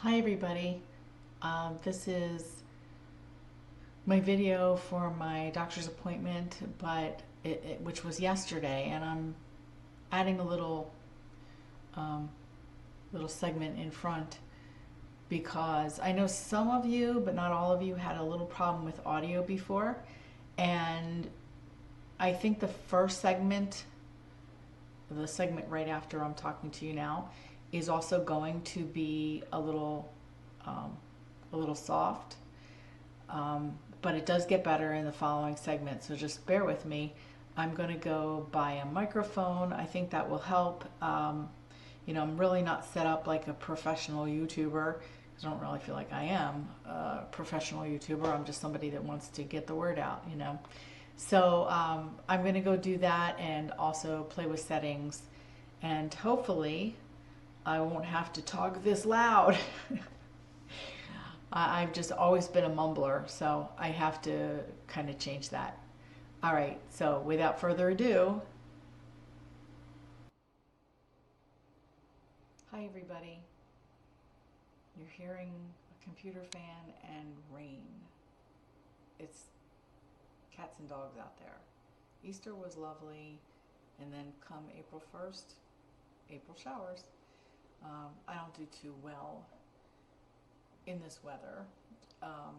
Hi everybody. This is my video for my doctor's appointment, but which was yesterday, and I'm adding a um, little segment in front because I know some of you, but not all of you, had a little problem with audio before, and I think the segment right after I'm talking to you now, is also going to be um, a little soft. But it does get better in the following segment, so just bear with me. I'm going to go buy a microphone. I think that will help. I'm really not set up like a professional YouTuber. I don't really feel like I am a professional YouTuber. I'm just somebody that wants to get the word out. So I'm going to go do that and also play with settings. And hopefully, I won't have to talk this loud. I've just always been a mumbler, so I have to kind of change that. All right, so without further ado, hi everybody. You're hearing a computer fan and rain. It's cats and dogs out there. Easter was lovely, and then come April 1st, April showers. I don't do too well in this weather. Um,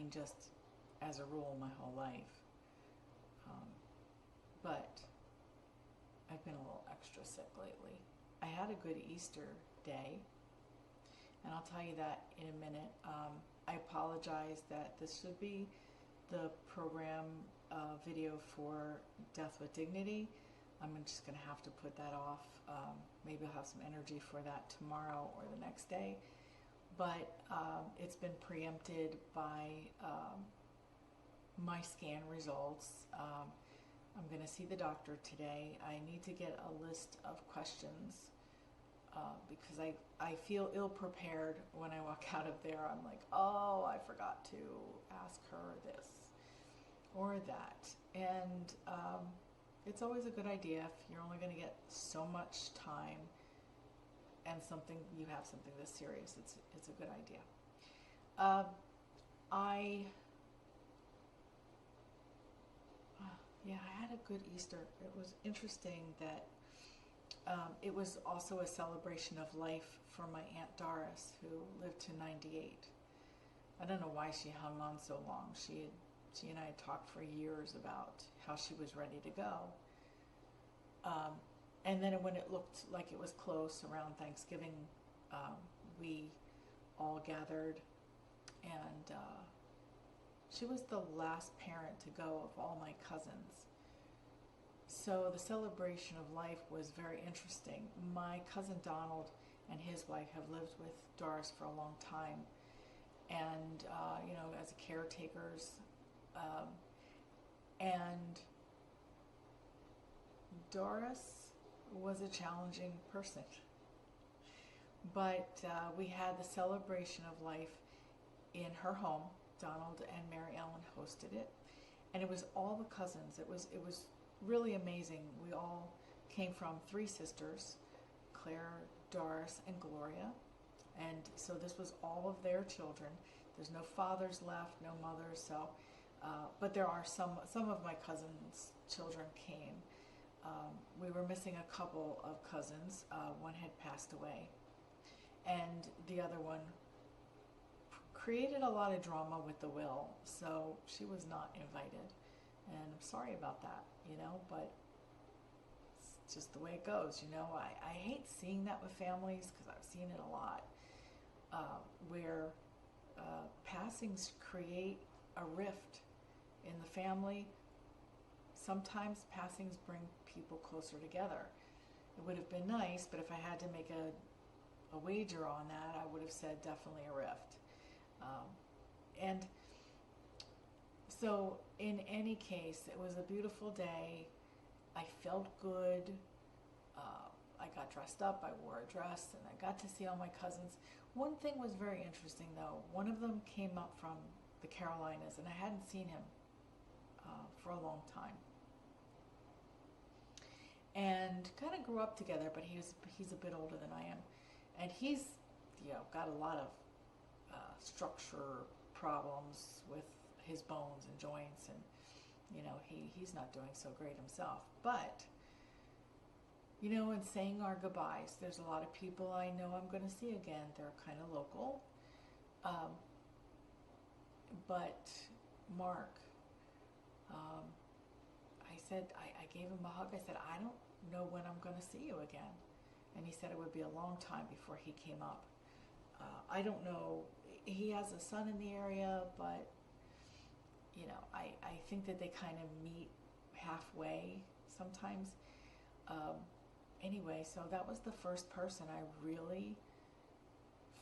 just as a rule, my whole life. Um, but I've been a little extra sick lately. I had a good Easter day, and I'll tell you that in a minute. I apologize that this should be the program video for Death with Dignity. I'm just going to have to put that off. Maybe I'll have some energy for that tomorrow or the next day. But it's been preempted by my scan results. I'm going to see the doctor today. I need to get a list of questions because I feel ill prepared when I walk out of there. I'm like, oh, I forgot to ask her this or that. And it's always a good idea if you're only going to get so much time and you have something this serious. It's a good idea. Um, I Yeah, I had a good Easter. It was interesting that it was also a celebration of life for my Aunt Doris, who lived to 98. I don't know why she hung on so long. She and I had talked for years about how she was ready to go. Um, and then when it looked like it was close around Thanksgiving, um, we all gathered, and she was the last parent to go of all my cousins. So the celebration of life was very interesting. My cousin Donald and his wife have lived with Doris for a long time, and as caretakers. Um, and Doris was a challenging person, but we had the celebration of life in her home. Donald and Mary Ellen hosted it, and it was all the cousins. It was really amazing. We all came from three sisters, Claire, Doris, and Gloria, and so this was all of their children. There's no fathers left, no mothers, so but there are some of my cousins' children came. We were missing a couple of cousins. One had passed away, and the other one created a lot of drama with the will, so she was not invited. And I'm sorry about that, but it's just the way it goes. I hate seeing that with families because I've seen it a lot, where passings create a rift in the family. Sometimes passings bring people closer together. It would have been nice, but if I had to make a wager on that, I would have said definitely a rift. And so, in any case, it was a beautiful day. I felt good. I got dressed up. I wore a dress, and I got to see all my cousins. One thing was very interesting, though. One of them came up from the Carolinas, and I hadn't seen him for a long time. And kind of grew up together, but he's a bit older than I am, and he's got a lot of structure problems with his bones and joints, and he's not doing so great himself. But in saying our goodbyes, there's a lot of people I know I'm going to see again. They're kind of local, but Mark, I said, I gave him a hug. I said, I don't know when I'm going to see you again. And he said it would be a long time before he came up. I don't know. He has a son in the area, but I think that they kind of meet halfway sometimes. Anyway, so that was the first person I really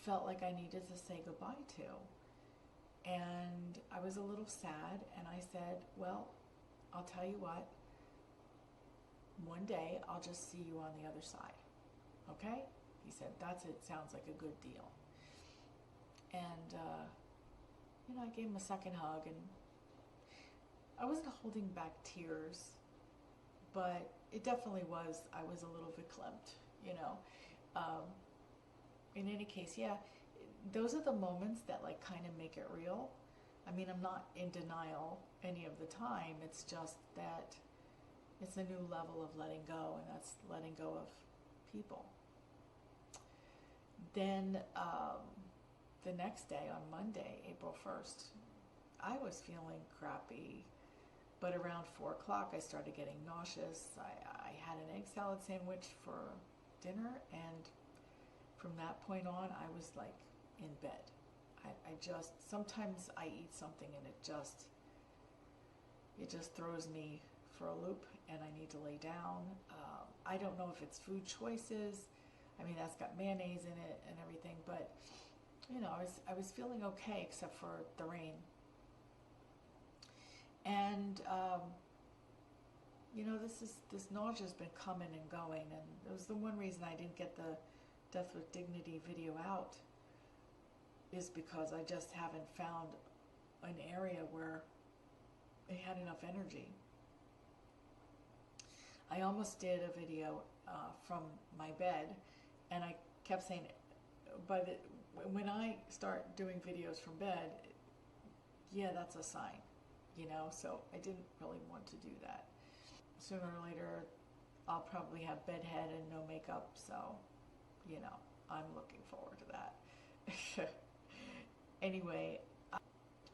felt like I needed to say goodbye to. And I was a little sad, and I said, well, I'll tell you what, one day I'll just see you on the other side. Okay? He said, that's it. Sounds like a good deal. And, I gave him a second hug, and I wasn't holding back tears, but it definitely was. I was a little verklempt, in any case, yeah, those are the moments that kind of make it real. I mean, I'm not in denial any of the time. It's just that it's a new level of letting go, and that's letting go of people. Then the next day, on Monday, April 1st, I was feeling crappy, but around 4 o'clock I started getting nauseous. I had an egg salad sandwich for dinner, and from that point on I was in bed. I just, sometimes I eat something and it just throws me for a loop, and I need to lay down. I don't know if it's food choices. I mean, that's got mayonnaise in it and everything, but I was feeling okay except for the rain. And this nausea's been coming and going, and it was the one reason I didn't get the Death with Dignity video out, is because I just haven't found an area where it had enough energy. I almost did a video from my bed, and I kept saying, when I start doing videos from bed, yeah, that's a sign, so I didn't really want to do that. Sooner or later, I'll probably have bedhead and no makeup, so, I'm looking forward to that. Anyway,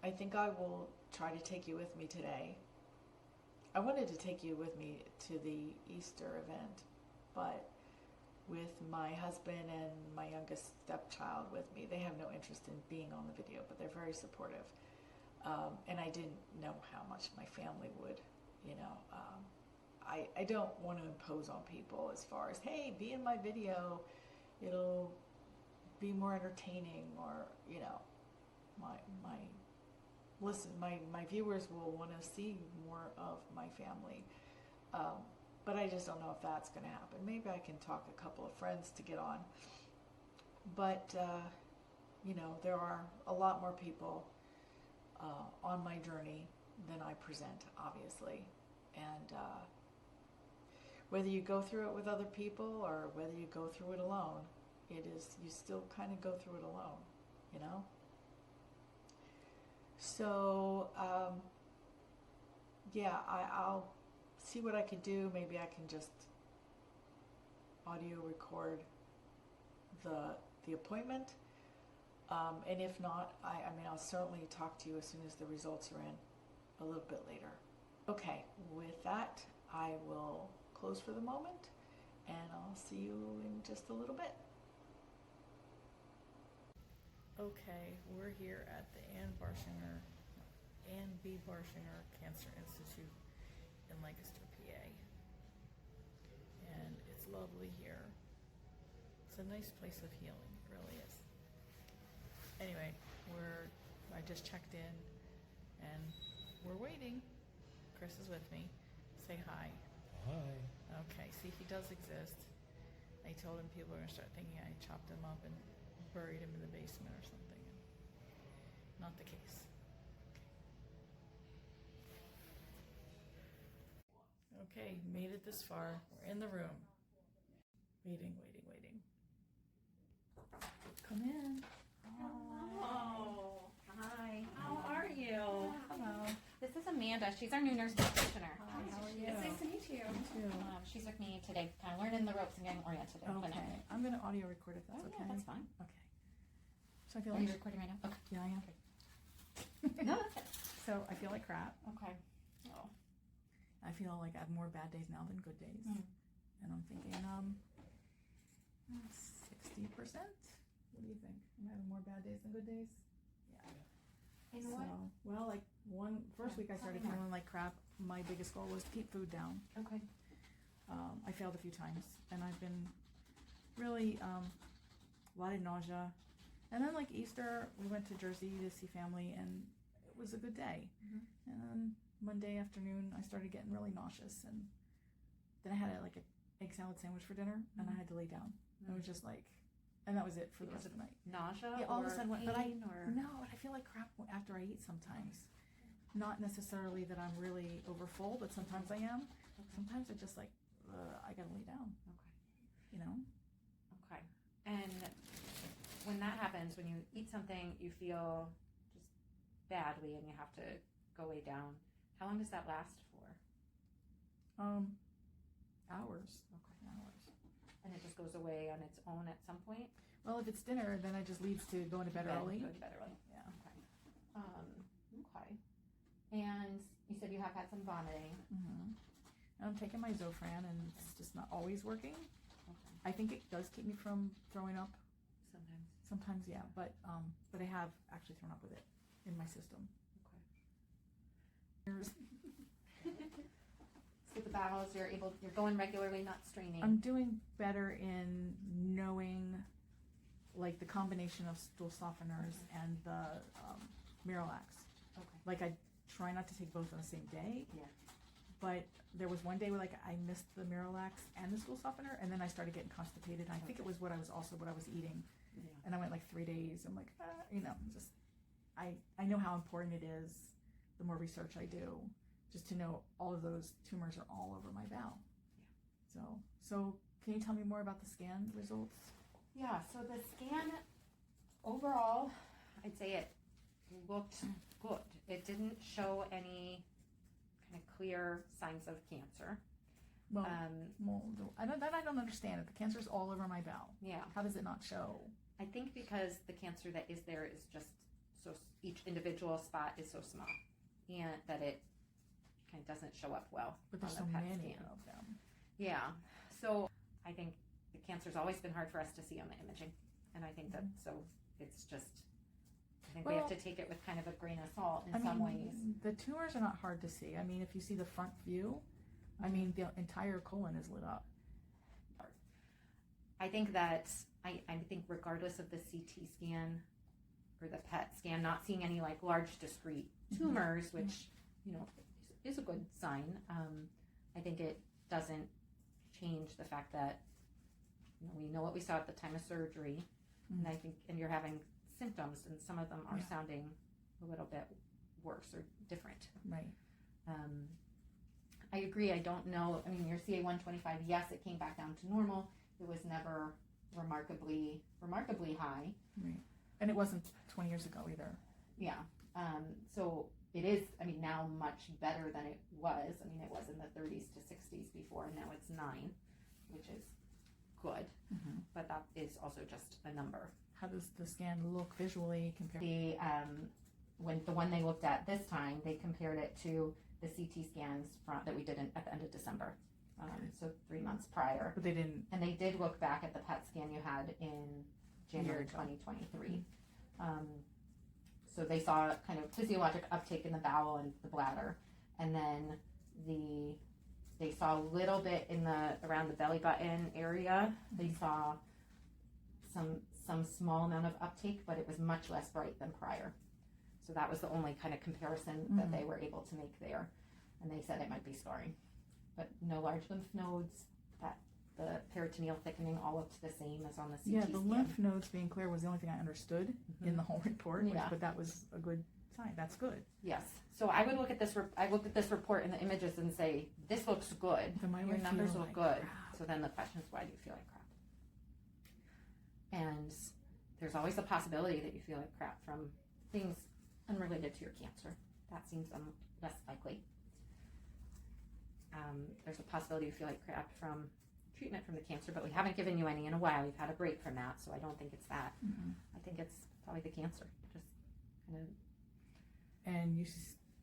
I think I will try to take you with me today. I wanted to take you with me to the Easter event, but with my husband and my youngest stepchild with me, they have no interest in being on the video, but they're very supportive. And I didn't know how much my family would, I don't want to impose on people as far as, hey, be in my video, it'll be more entertaining, or, my viewers will want to see more of my family. But I just don't know if that's going to happen. Maybe I can talk a couple of friends to get on. But, there are a lot more people on my journey than I present, obviously. And whether you go through it with other people or whether you go through it alone, you still kind of go through it alone, So, yeah, I'll see what I can do. Maybe I can just audio record the appointment. And if not, I'll certainly talk to you as soon as the results are in, a little bit later. Okay, with that, I will close for the moment, and I'll see you in just a little bit. Okay, we're here at the Ann B. Barshinger Cancer Institute in Lancaster, PA. And it's lovely here. It's a nice place of healing, it really is. Anyway, I just checked in, and we're waiting. Chris is with me. Say hi. Hi. Okay, see, he does exist. I told him people are going to start thinking I chopped him up and buried him in the basement or something. Not the case. Okay, made it this far. We're in the room. Waiting. Come in. Amanda. She's our new nurse practitioner. Hi, how are you? It's nice to meet you. You too. She's with me today, kind of learning the ropes and getting oriented. Okay. I'm going to audio record if that's Oh, okay. yeah, that's fine. Okay. So I feel Are like... you recording right now? Okay. Yeah, I am. No, that's it. So I feel like crap. Okay. Oh. I feel like I have more bad days now than good days. Mm. And I'm thinking, 60%? What do you think? Am I having more bad days than good days? Yeah. You know what? Well, like first week I started feeling like crap. My biggest goal was to keep food down. Okay. I failed a few times, and I've been really a lot of nausea. And then like Easter, we went to Jersey to see family, and it was a good day. Mm-hmm. And then Monday afternoon, I started getting really nauseous, and then I had an egg salad sandwich for dinner, and I had to lay down. It was just like, and that was it for the rest of the night. Nausea? Yeah, all of a sudden, but I feel like crap after I eat sometimes. Not necessarily that I'm really over full, but sometimes I am. Okay. Sometimes I just like, I gotta lay down. Okay. You know? Okay. And when that happens, when you eat something, you feel just badly and you have to go lay down, how long does that last for? Hours. Okay. Hours. And it just goes away on its own at some point? Well, if it's dinner, then it just leads to going to bed early. Go to bed early. Yeah. Okay. Okay. And you said you have had some vomiting. Mm-hmm. I'm taking my Zofran, and it's just not always working. Okay. I think it does keep me from throwing up. Sometimes. Sometimes, yeah, but I have actually thrown up with it in my system. Okay. So the bowels, you're going regularly, not straining. I'm doing better in knowing, like, the combination of stool softeners and the Miralax. Okay. Like, I try not to take both on the same day. Yeah. But there was one day where, like, I missed the Miralax and the stool softener, and then I started getting constipated. And I think it was what I was eating. Yeah. And I went like 3 days. I'm like, just I know how important it is. The more research I do, just to know all of those tumors are all over my bowel. Yeah. So can you tell me more about the scan results? Yeah. So the scan overall, I'd say it looked good. It didn't show any kind of clear signs of cancer. Well, I don't understand it. The cancer's all over my bowel. Yeah. How does it not show? I think because the cancer that is there is just so, each individual spot is so small, and that it kind of doesn't show up well. But there's so many of them. Yeah. So I think the cancer's always been hard for us to see on the imaging, and I think that so it's just. I think we have to take it with kind of a grain of salt in some ways. The tumors are not hard to see. I mean, if you see the front view, I mean, the entire colon is lit up. I think that I think regardless of the CT scan or the PET scan, not seeing any like large discrete tumors, which is a good sign. I think it doesn't change the fact that we know what we saw at the time of surgery, and I think you're having symptoms, and some of them are sounding a little bit worse or different. Right. I agree. I don't know. I mean, your CA-125, yes, it came back down to normal. It was never remarkably high. Right. And it wasn't 20 years ago either. Yeah. So it is, I mean, now much better than it was. I mean, it was in the 30s to 60s before, and now it's 9, which is good. Mm-hmm. But that is also just a number. How does the scan look visually compared? When the one they looked at this time, they compared it to the CT scans that we did at the end of December. So 3 months prior. But they didn't. And they did look back at the PET scan you had in January 2023. So they saw kind of physiologic uptake in the bowel and the bladder. And then they saw a little bit around the belly button area. They saw some small amount of uptake, but it was much less bright than prior. So that was the only kind of comparison that they were able to make there. And they said it might be scarring. But no large lymph nodes, that the peritoneal thickening all looked the same as on the CT Yeah, the scan. lymph nodes being clear was the only thing I understood in the whole report, but that was a good sign. That's good. Yes. So I would look at this. I looked at this report and the images and say, this looks good. Your numbers look good. Crap. So then the question is, why do you feel like crap? And there's always a possibility that you feel like crap from things unrelated to your cancer. that seems less likely. There's a possibility you feel like crap from treatment from the cancer, but we haven't given you any in a while. You've had a break from that, so I don't think it's that. Mm-hmm. I think it's probably the cancer, just kind of And you,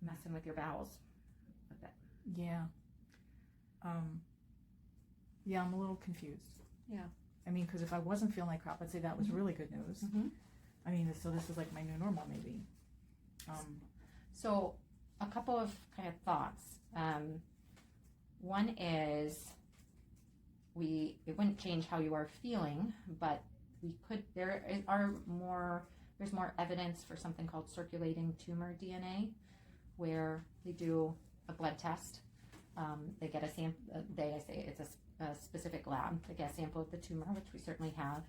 messing with your bowels a bit. yeah. Yeah, I'm a little confused. Yeah. I mean, because if I wasn't feeling like crap, I'd say that was really good news. Mm-hmm. I mean, so this is like my new normal, maybe. So a couple of kind of thoughts. One is it wouldn't change how you are feeling, but there's more evidence for something called circulating tumor DNA, where they do a blood test. They get a sample. It's a specific lab. They get a sample of the tumor, which we certainly have,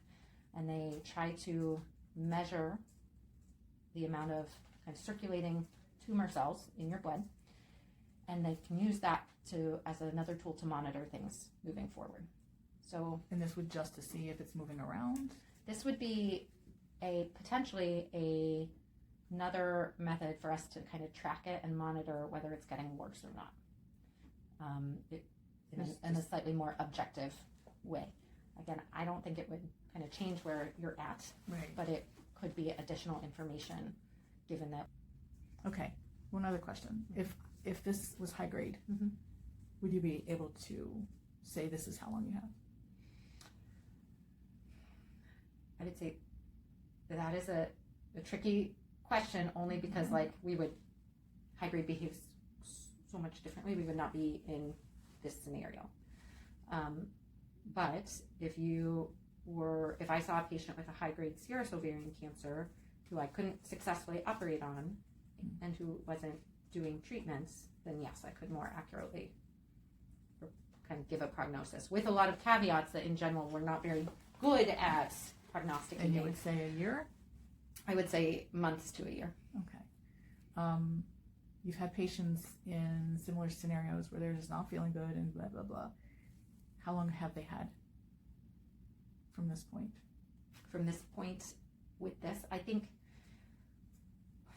and they try to measure the amount of kind of circulating tumor cells in your blood, and they can use that as another tool to monitor things moving forward. So, and this would just to see if it's moving around? This would be potentially another method for us to kind of track it and monitor whether it's getting worse or not. In a slightly more objective way. Again, I don't think it would kind of change where you're at, Right. but it could be additional information given that. Okay, one other question. If this was high grade, Mm-hmm. would you be able to say this is how long you have? I would say that is a tricky question, only because high grade behaves so much differently. We would not be in this scenario. But if I saw a patient with a high grade serous ovarian cancer who I couldn't successfully operate on and who wasn't doing treatments, then yes, I could more accurately kind of give a prognosis, with a lot of caveats that in general we're not very good at prognosticating. And you would say a year? I would say months to a year. Okay. You've had patients in similar scenarios where they're just not feeling good and blah, blah, blah. How long have they had from this point? From this point with this, I think...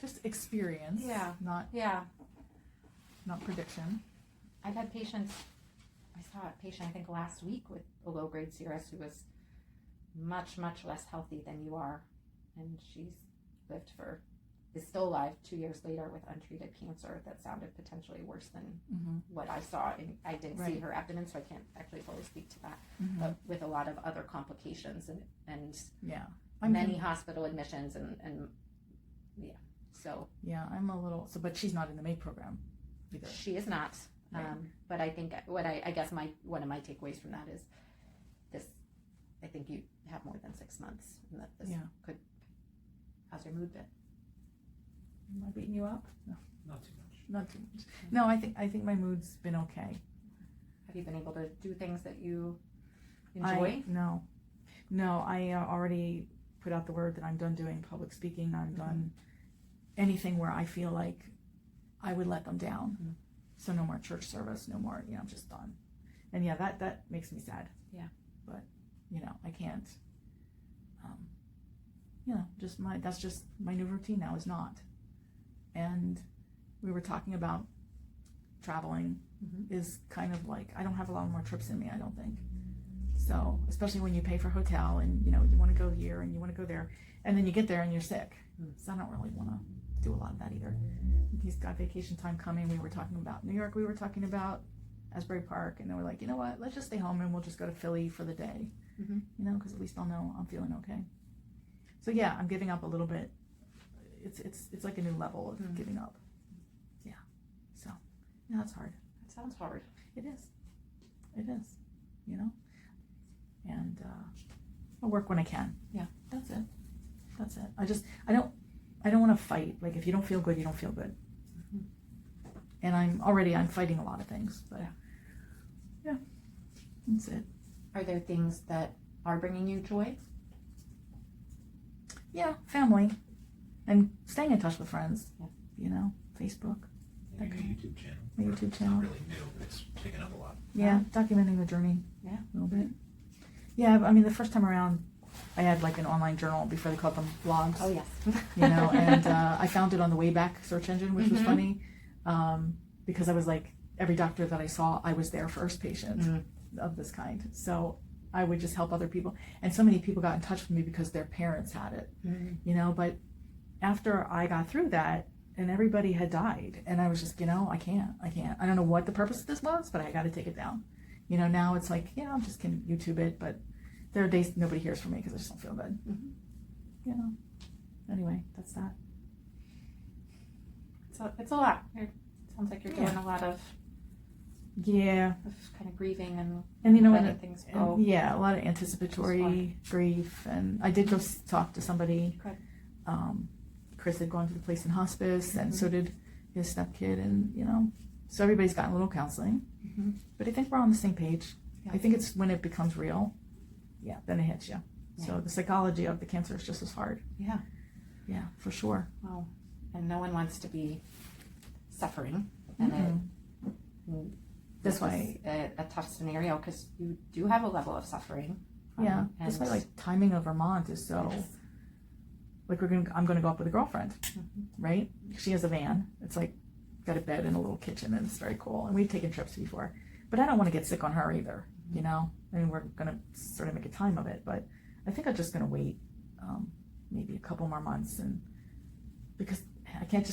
Just experience. Yeah. Not prediction. I've had patients... I saw a patient, I think, last week with a low-grade serous who was much, much less healthy than you are. And is still alive 2 years later with untreated cancer that sounded potentially worse than what I saw. And I didn't see her abdomen, so I can't actually fully speak to that. But with a lot of other complications and many hospital admissions and so. Yeah, I'm a little, but she's not in the MAID program either. She is not. Right. But I think I guess one of my takeaways from that is this, I think you have more than 6 months, and that this could, how's your mood been? Am I beating you up? No. Not too much. Not too much. No, I think my mood's been okay. Have you been able to do things that you enjoy? No. I already put out the word that I'm done doing public speaking. I'm done anything where I feel like I would let them down. So no more church service, no more, I'm just done. And that makes me sad. Yeah. But, I can't, that's just my new routine now is not. And we were talking about traveling is kind of like, I don't have a lot more trips in me, I don't think. So, especially when you pay for hotel and, you want to go here and you want to go there, and then you get there and you're sick. So I don't really want to do a lot of that either. He's got vacation time coming. We were talking about New York. We were talking about Asbury Park. And then we're like, you know what? Let's just stay home and we'll just go to Philly for the day. Because at least I'll know I'm feeling okay. So yeah, I'm giving up a little bit. It's like a new level of giving up. Yeah. So, it's hard. It sounds hard. It is. And I'll work when I can. Yeah. That's it. I don't want to fight. Like, if you don't feel good, you don't feel good. And I'm fighting a lot of things, but yeah, that's it. Are there things that are bringing you joy? Yeah, family, and staying in touch with friends. Yeah. And Facebook. your YouTube channel. My YouTube It's channel. not really new, but it's picking up a lot. Yeah, documenting the journey. Yeah. A little bit. Yeah, I mean, the first time around, I had like an online journal before they called them blogs. Oh yes. You know, and I found it on the Wayback search engine, which was Mhm. funny, because I was like, every doctor that I saw, I was their first patient of this kind. So I would just help other people. And so many people got in touch with me because their parents had it, you know, but after I got through that and everybody had died and I was just, you know, I can't. I don't know what the purpose of this was, but I got to take it down. You know, now it's like, yeah, I'm just can YouTube it, but there are days nobody hears from me because I just don't feel good. You know, anyway, that's that. So it's a lot. It sounds like you're doing a lot of Yeah. kind of grieving and And you know, letting things go. yeah, a lot of anticipatory grief. And I did go talk to somebody. Good. Chris had gone to the place in hospice, and so did his stepkid, and you know, so everybody's gotten a little counseling. But I think we're on the same page. Yeah. I think it's when it becomes real, then it hits you. Yeah. So the psychology of the cancer is just as hard. Yeah. Yeah, for sure. Well, and no one wants to be suffering, and That's this why. is a tough scenario because you do have a level of suffering. Yeah, that's why like timing of Vermont is so. Like I'm gonna go up with a girlfriend, right? She has a van. It's like got a bed and a little kitchen, and it's very cool. And we've taken trips before, but I don't want to get sick on her either. You know, I mean, we're gonna sort of make a time of it, but I think I'm just gonna wait, maybe a couple more months, and because I can't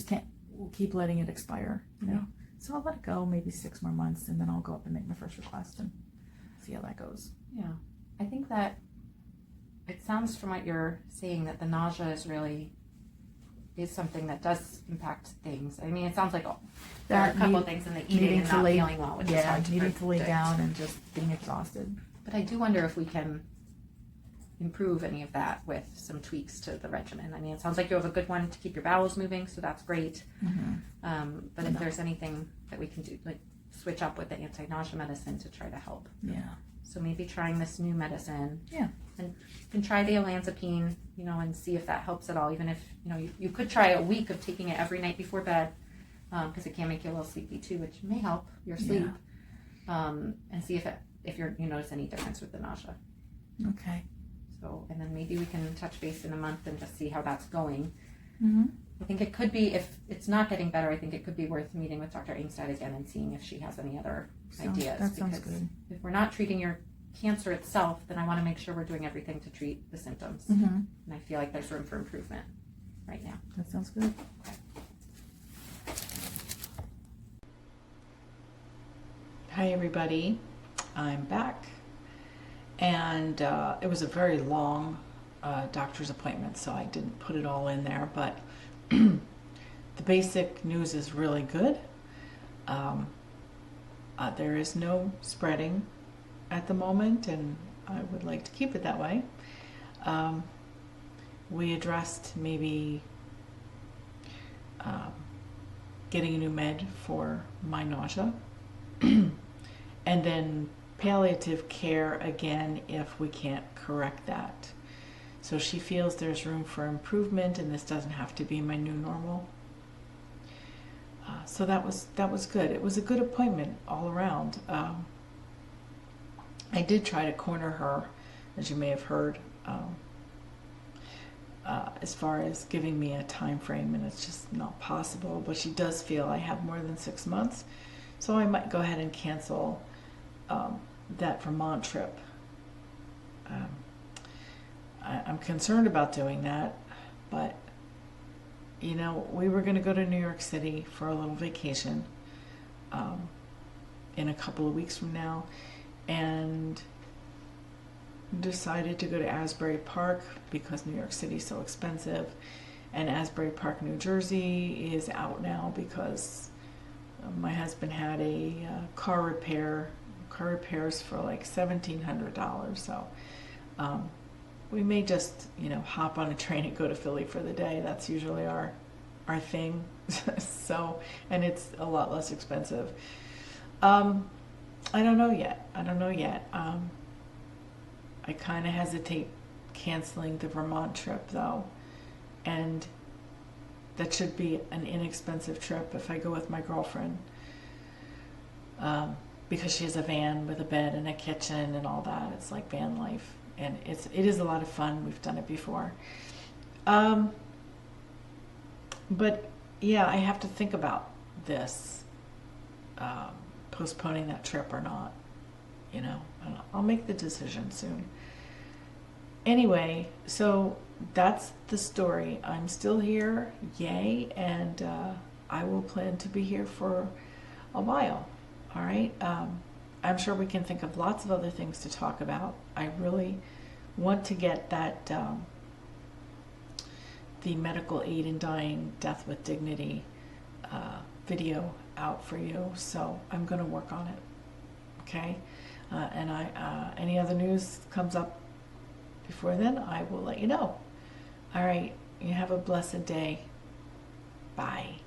keep letting it expire. You know, so I'll let it go maybe 6 more months, and then I'll go up and make my first request and see how that goes. Yeah, I think that it sounds from what you're saying that the nausea is something that does impact things. I mean, it sounds like there are a couple of things in the eating and not feeling well, which is hard to needing to lay predict. down and just being exhausted. But I do wonder if we can improve any of that with some tweaks to the regimen. I mean, it sounds like you have a good one to keep your bowels moving, so that's great. But if there's anything that we can do, like switch up with the anti-nausea medicine to try to help. Yeah. So maybe trying this new medicine. Yeah. And you can try the olanzapine, you know, and see if that helps at all. Even if, you know, you could try a week of taking it every night before bed, because it can make you a little sleepy too, which may help your sleep. And see if you notice any difference with the nausea. Okay. So, and then maybe we can touch base in a month and just see how that's going. Mm-hmm. I think it could be, if it's not getting better, I think it could be worth meeting with Dr. Ingstad again and seeing if she has any other ideas. That sounds because good. if we're not treating your cancer itself, then I want to make sure we're doing everything to treat the symptoms. Mm-hmm. And I feel like there's room for improvement right now. That sounds good. Hi everybody, I'm back, and it was a very long doctor's appointment, so I didn't put it all in there, but the basic news is really good. There is no spreading at the moment, and I would like to keep it that way. We addressed maybe getting a new med for my nausea. And then palliative care again if we can't correct that. So she feels there's room for improvement, and this doesn't have to be my new normal. So that was good. It was a good appointment all around. I did try to corner her, as you may have heard, as far as giving me a time frame, and it's just not possible. But she does feel I have more than 6 months, so I might go ahead and cancel that Vermont trip. I'm concerned about doing that, but you know, we were going to go to New York City for a little vacation in a couple of weeks from now, and decided to go to Asbury Park because New York City is so expensive, and Asbury Park, New Jersey is out now because my husband had a car repairs for like $1,700, so we may just, you know, hop on a train and go to Philly for the day. That's usually our thing. So, and it's a lot less expensive. I don't know yet. I kind of hesitate canceling the Vermont trip though, and that should be an inexpensive trip if I go with my girlfriend, because she has a van with a bed and a kitchen and all that. It's like van life. and it is a lot of fun. We've done it before. But yeah, I have to think about this, postponing that trip or not. You know, and I'll make the decision soon. Anyway, so that's the story. I'm still here, yay, and I will plan to be here for a while. All right. I'm sure we can think of lots of other things to talk about. I really want to get that the medical aid in dying, death with dignity video out for you. So I'm going to work on it. Okay. And any other news comes up before then, I will let you know. All right. You have a blessed day. Bye.